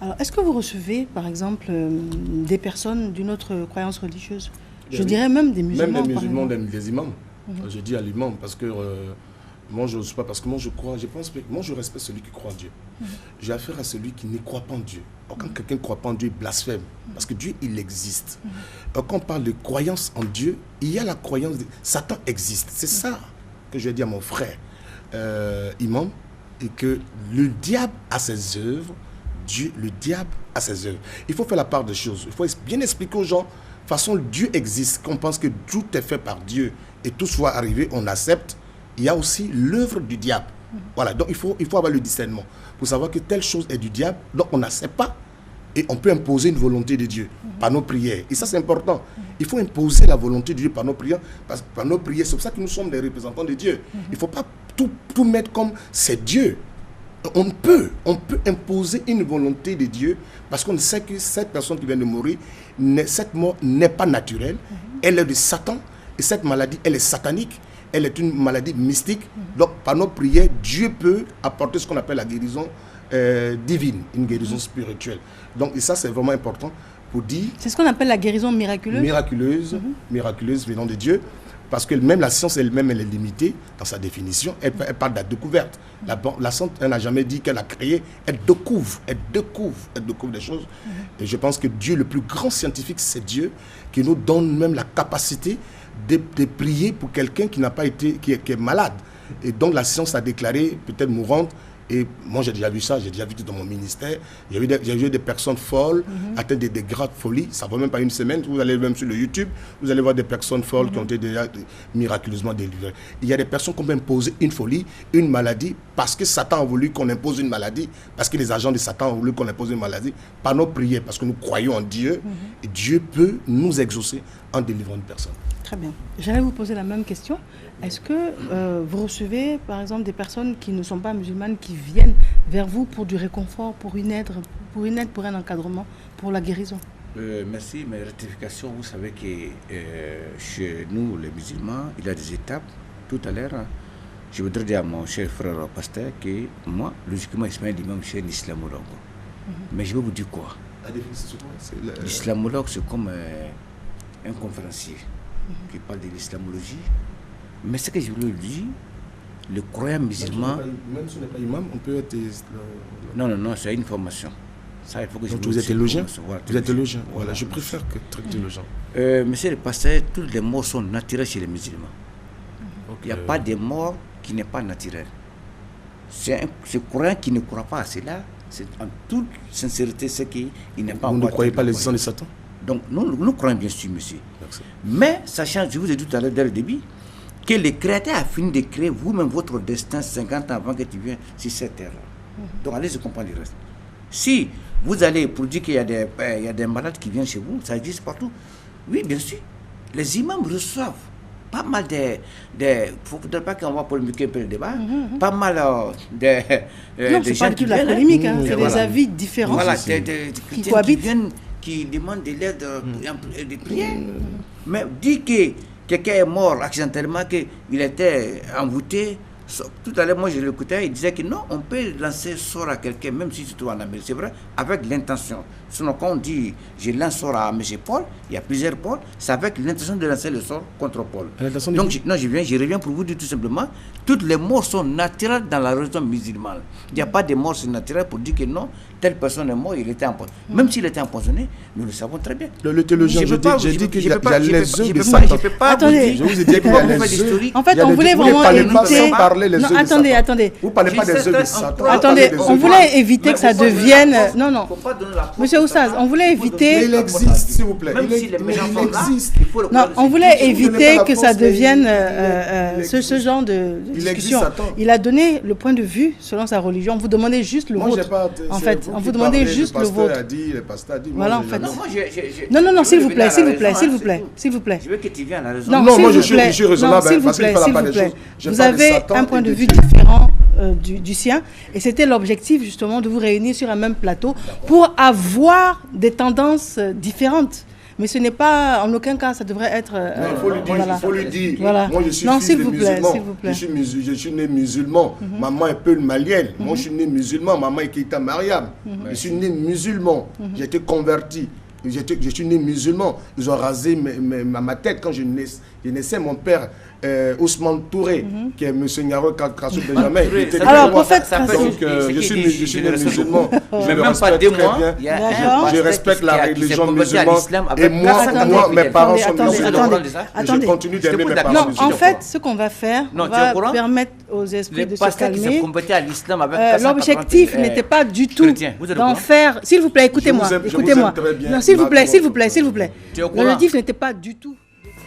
Alors, est-ce que vous recevez, par exemple, des personnes d'une autre croyance religieuse? Je Oui. dirais même des musulmans. Même des musulmans, des imams. Je dis à l'imam parce que moi je ne sais pas, parce que moi je crois, moi je respecte celui qui croit en Dieu. J'ai affaire à celui qui ne croit pas en Dieu. Or, quand quelqu'un ne croit pas en Dieu, il blasphème. Parce que Dieu, il existe. Or, quand on parle de croyance en Dieu, il y a la croyance de Satan existe. C'est ça que je vais dire à mon frère imam, et que le diable a ses œuvres, le diable a ses œuvres. Il faut faire la part des choses. Il faut bien expliquer aux gens, de toute façon, Dieu existe. Qu'on pense que tout est fait par Dieu et tout soit arrivé, on accepte. Il y a aussi l'œuvre du diable. Voilà, donc il faut avoir le discernement pour savoir que telle chose est du diable, donc on n'accepte pas et on peut imposer une volonté de Dieu par nos prières. Et ça, c'est important. Il faut imposer la volonté de Dieu par nos prières, par nos prières. C'est pour ça que nous sommes des représentants de Dieu. Il ne faut pas tout mettre comme c'est Dieu. On peut imposer une volonté de Dieu parce qu'on sait que cette personne qui vient de mourir, cette mort n'est pas naturelle, elle est de Satan et cette maladie, elle est satanique, elle est une maladie mystique. Donc par nos prières, Dieu peut apporter ce qu'on appelle la guérison divine, une guérison spirituelle. Donc et ça c'est vraiment important pour dire... C'est ce qu'on appelle la guérison miraculeuse. Miraculeuse venant de Dieu. Parce que même la science elle-même, elle est limitée dans sa définition. Elle parle de la découverte. La science, elle n'a jamais dit qu'elle a créé. Elle découvre des choses. Et je pense que Dieu, le plus grand scientifique, c'est Dieu, qui nous donne même la capacité de prier pour quelqu'un qui n'a pas été, qui est malade. Et donc la science a déclaré, peut-être mourante. Et moi, j'ai déjà vu ça, j'ai déjà vu tout dans mon ministère. J'ai vu des personnes folles, atteintes de graves folies. Ça ne va même pas une semaine. Vous allez même sur le YouTube, vous allez voir des personnes folles qui ont été déjà miraculeusement délivrées. Il y a des personnes qui ont imposé une folie, une maladie, parce que Satan a voulu qu'on impose une maladie, parce que les agents de Satan ont voulu qu'on impose une maladie, par nos prières, parce que nous croyons en Dieu. Et Dieu peut nous exaucer en délivrant une personne. Très bien. J'allais vous poser la même question. Est-ce que vous recevez, par exemple, des personnes qui ne sont pas musulmanes, qui viennent vers vous pour du réconfort, pour une aide, pour un encadrement, pour la guérison? Merci. Mais rectification, vous savez que chez nous, les musulmans, il y a des étapes. Tout à l'heure, je voudrais dire à mon cher frère pasteur que moi, logiquement, Ismaël Imam, je suis un islamologue. Mais je vais vous dire quoi? L'islamologue, c'est comme un conférencier qui parle de l'islamologie. Mais ce que je voulais dire, le croyant musulman... Même si on n'est pas imam, on peut être... Non, c'est une formation. Ça, il faut que donc vous êtes théologien? Vous êtes théologien. Voilà, je préfère que théologien. Monsieur le pasteur, toutes les morts sont naturelles chez les musulmans. Il n'y a pas de mort qui n'est pas naturelle. C'est ce croyant qui ne croit pas à cela, c'est en toute sincérité ce qu'il n'est pas... Vous ne croyez pas l'existence de Satan? Donc, nous croyons bien sûr, monsieur. Merci. Mais, sachant, je vous ai dit tout à l'heure dès le début, que le Créateur a fini de créer vous-même votre destin 50 ans avant que tu viennes sur cette terre-là. Donc, allez-y comprendre le reste. Si vous allez pour dire qu'il y a des malades qui viennent chez vous, ça existe partout. Oui, bien sûr. Les imams reçoivent pas mal de il ne faudrait pas qu'on va polémiquer un peu le débat, pas mal de non, c'est pas du tout la polémique, c'est des avis différents. Voilà, qui cohabitent. Qui demandent de l'aide de prière. Mais dit que quelqu'un est mort accidentellement, qu'il était envoûté. Tout à l'heure, moi je l'écoutais, il disait que non, on peut lancer sort à quelqu'un, même si tu trouves en Amérique. C'est vrai, avec l'intention. Sinon, quand on dit je lance sort à M. Paul, il y a plusieurs Paul, c'est avec l'intention de lancer le sort contre Paul. Donc, je reviens pour vous dire tout simplement, toutes les morts sont naturelles dans la religion musulmane. Il n'y a pas de mort naturelle pour dire que non, telle personne est morte, il était empoisonné. Même s'il était empoisonné, nous le savons très bien. Le théologien, j'ai dit qu'il y a les œuvres de Satan. Attendez, je vous ai dit qu'il y a les œuvres. En fait, on voulait vraiment éviter... Non, attendez. Vous ne parlez pas des œuvres de Satan. Attendez, on voulait éviter que ça devienne... Non. Monsieur Oussaz, on voulait éviter... Il existe, s'il vous plaît. Même si les méchants sont là, non, on voulait éviter que ça devienne ce genre de discussion. Il a donné le point de vue selon sa religion. On vous demandait juste le vôtre. En fait, on vous demandait juste le vôtre. Le pasteur a dit. Voilà, en fait. Non, s'il vous plaît. Je veux que tu viennes à la raison. Non, moi je suis raisonnable parce qu'il ne parle pas des choses. Vous avez un point de vue différent du sien, et c'était l'objectif justement de vous réunir sur un même plateau pour avoir des tendances différentes. Mais ce n'est pas, en aucun cas, ça devrait être... Non, il faut lui dire, voilà. il faut lui dire. Voilà. Moi, je suis non, fils s'il de vous plaît, musulman. s'il vous plaît. Je suis né musulman. Maman est peu malienne. Moi, je suis né musulman. Maman est Keita Mariam. Je suis né musulman. J'ai été converti. Je suis né musulman. Ils ont rasé ma tête quand je naissais. Mon père, Ousmane Touré, qui est M. Nyaro Kassou Benjamin. Alors, prophète donc, je suis né musulman. Je le respecte très bien. Je respecte la religion musulmane. Et moi, mes parents sont musulmans. Je continue d'aimer mes parents musulmans. musulmans. En fait, ce qu'on va faire, on va permettre aux esprits de se calmer. L'objectif n'était pas du tout d'en faire... S'il vous plaît, écoutez-moi. Non, s'il vous plaît. L'objectif n'était pas du tout